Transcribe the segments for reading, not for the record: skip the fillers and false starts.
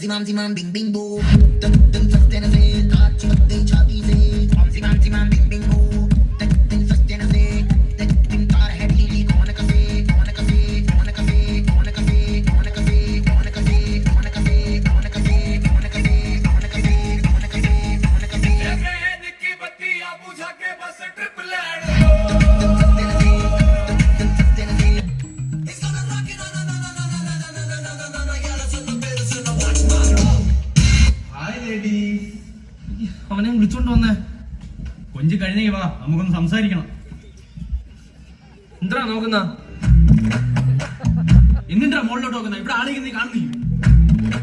zimam bing bing boom. Dun dun sustain se, taach matte chati se. Zimam bing bing boom. Dun sustain se, dun tar hai dili kaun kase, kaun kase, kaun kase, kaun kase, kaun kase, kaun kase, kaun kase, kaun kase, kaun kase, kaun kase, kaun kase, kaun kase. Train की बत्तियां बुझा के बस trip land അവനെ വിളിച്ചോണ്ട് വന്നേ കൊഞ്ച് കഴിഞ്ഞേ വാ, നമുക്കൊന്ന് സംസാരിക്കണം. എന്താ നോക്കുന്ന എന്നിട്ടാ മുകളിലോട്ട് നോക്കുന്ന? ഇവിടെ ആളെങ്കിൽ നീ കാണുന്നില്ല.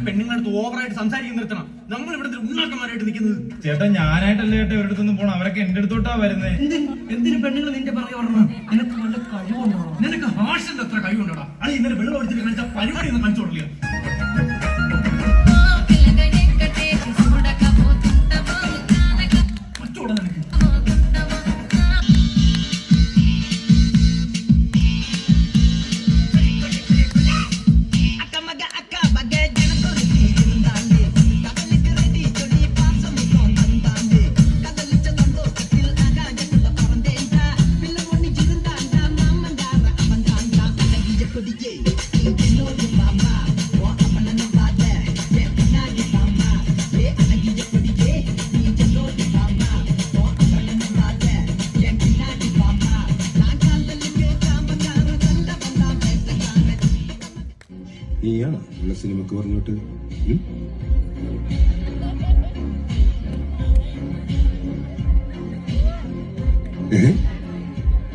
പെണ്ണുങ്ങളടുത്ത് ഓവറായിട്ട് സംസാരിക്കാൻ നിർത്തണം. നമ്മൾ ഇവിടുത്തെ ഉണ്ണാക്കന്മാരായിട്ട് നിൽക്കുന്നത്. ചേട്ടാ ഞാനായിട്ടല്ലേ ചേട്ടാ ഇവരുടെ അടുത്തൊന്നും പോണം, അവരൊക്കെ എന്റെ അടുത്തോട്ടാ വരുന്നേ. എന്തിനു പെണ്ണുങ്ങൾ നിന്റെ പറഞ്ഞു പറഞ്ഞു നിനക്ക് നല്ല കഴിവുണ്ടോ? നിനക്ക് ഹാർഷന്റെ അത്ര കഴിവുണ്ടോടാ? അത് ഇന്നലെ വെള്ളം ഒഴിച്ചിട്ട് കാണിച്ച പരിപാടി ഒന്നും കാണിച്ചു കൊടുക്കില്ല. മറ്റോടെ നിനക്ക് നീയാണോ ഉള്ള സിനിമക്ക് പറഞ്ഞോട്ട്?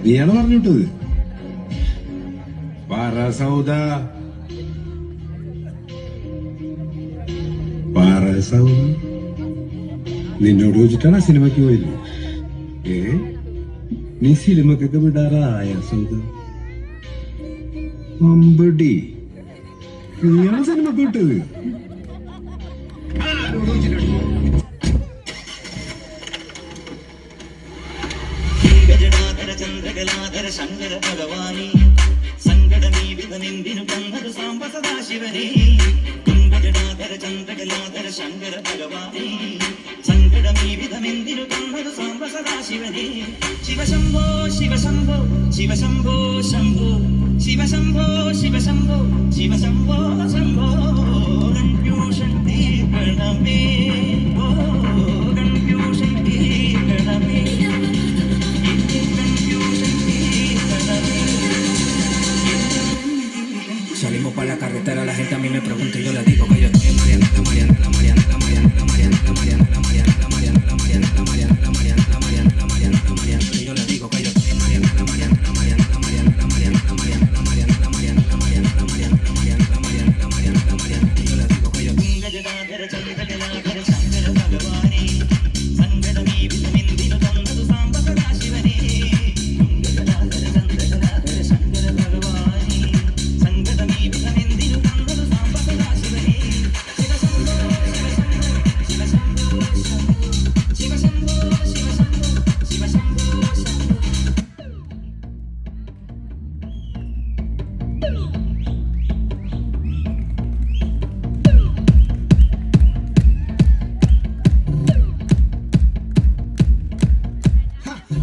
നീയാണോ പറഞ്ഞോട്ടത്? പറ സൗദ, പറ സൗദ. നിന്നോട് ചോദിച്ചിട്ടാണ് സിനിമക്ക് പോയത്? നീ സിനിമക്കൊക്കെ വിടാറായ സൗദ? അമ്പടി, നീയാണ് സിനിമക്ക് വിട്ടത്? ഗജടാധര ചന്ദ്രകലാധര ശങ്കര ഭഗവാനേ, സങ്കടമീവിധമെന്തിനു തന്നതു സാംബ സദാശിവനേ. ഗജടാധര ചന്ദ്രകലാധര ശങ്കര ഭഗവാനേ, സങ്കടമീവിധമെന്തിനു തന്നതു സാംബ സദാശിവനേ. ശിവശംഭോ ശിവശംഭോ ശിവശംഭോ ശംഭോ ശിവശംഭോ ശിവശംഭോ ശിവശംഭോ ശംഭോ. കൺഫ്യൂഷൻ തീർക്കണമേ, ഓ കൺഫ്യൂഷൻ തീർക്കണമേ. Salimos para la carretera, la gente a mí me pregunta y yo le digo que yo estoy en Mariana, la Mariana, la Mariana, la Mariana, la Mariana, la Mariana, la Mariana, la Mariana, la Mariana, la Mariana, la Mariana, la Mariana, la Mariana, la Mariana, y yo le digo que yo estoy en Mariana, la Mariana, la Mariana, la Mariana, la Mariana, la Mariana, la Mariana, la Mariana, la Mariana, la Mariana, la Mariana, la Mariana, la Mariana, la Mariana, y yo le digo que yo ഗജടാധര ചന്ദ്രകലാധര ശങ്കര ഭഗവാനേ, സങ്കടമീവിധമെന്തിനു തന്നതു സാംബ സദാശിവനേ. ഗജടാധര ചന്ദ്രകലാധര ശങ്കര ഭഗവാനേ, സങ്കടമീവിധമെന്തിനു തന്നതു സാംബ സദാശിവനേ. ശിവശംഭോ ശിവശംഭോ ശിവശംഭോ ശിവശംഭോ ശിവശംഭോ ശംഭോ.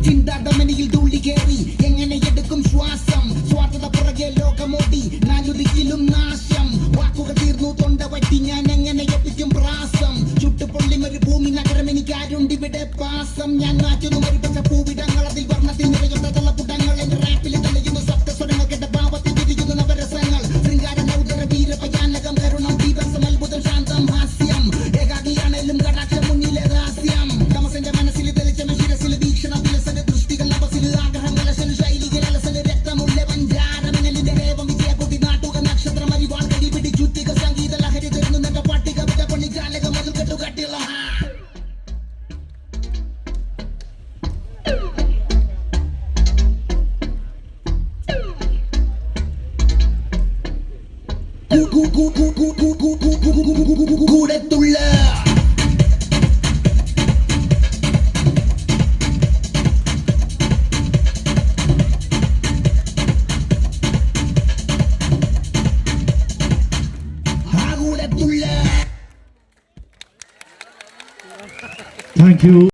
ചിന്താധമനിയിൽ തുള്ളി കേറി എങ്ങനെ എടുക്കും ശ്വാസം? സ്വാർത്ഥത പുറകെ ലോകമോടി നാലൊരിക്കലും നാശം. വാക്കുകൾ തീർന്നു തൊണ്ട വറ്റി ഞാൻ എങ്ങനെ എത്തിക്കും പ്രാസം? ചുട്ടുപൊള്ളി ഒരു ഭൂമി നഗരം എനിക്കാരുണ്ടിവിടെ പാസം. ഞാൻ മാറ്റുന്നു മരിപ്പച്ച പൂവിടങ്ങൾ, അതിൽ വർണ്ണത്തിൽ നിറയുന്ന തള്ളപ്പുടങ്ങൾ. എന്റെ റാപ്പിൽ തെളിയുന്നു സപ്തസ്വരങ്ങൾ, കേട്ട ഭാവത്തിൽ വിരിയുന്നു നവരസങ്ങൾ. ശൃംഗാര നൗദര വീരഭയാനകം, കരുണം ദീപസം, അത്ഭുതം ശാന്തം ഹാസ്യം. ഏകാകിയാണേലും കടാക്ഷം മുന്നിലെ രഹസ്യം. തമസന്റെ മനസ്സിൽ തെളിച്ചമ ശിരസിൽ വീക്ഷണം വിലസന ദൃഷ്ടികൾ നവസിൽ ആഗ്രഹങ്ങൾ അസൽ ശൈലികൾ അലസൽ രക്തമുള്ള പഞ്ചാരമനലിന്റെ രേവം വിജയപൊടി നാട്ടുക നക്ഷത്രം അരിവാൾ കടി പിടി ചുറ്റിക സംഗീത ലഹരി തരുന്നു നിന്റെ പട്ടിക വിധ പണി ചാലക മുതൽ കെട്ടുകട്ടിയുള്ള കൂടെത്തുള്ള താങ്ക് യു.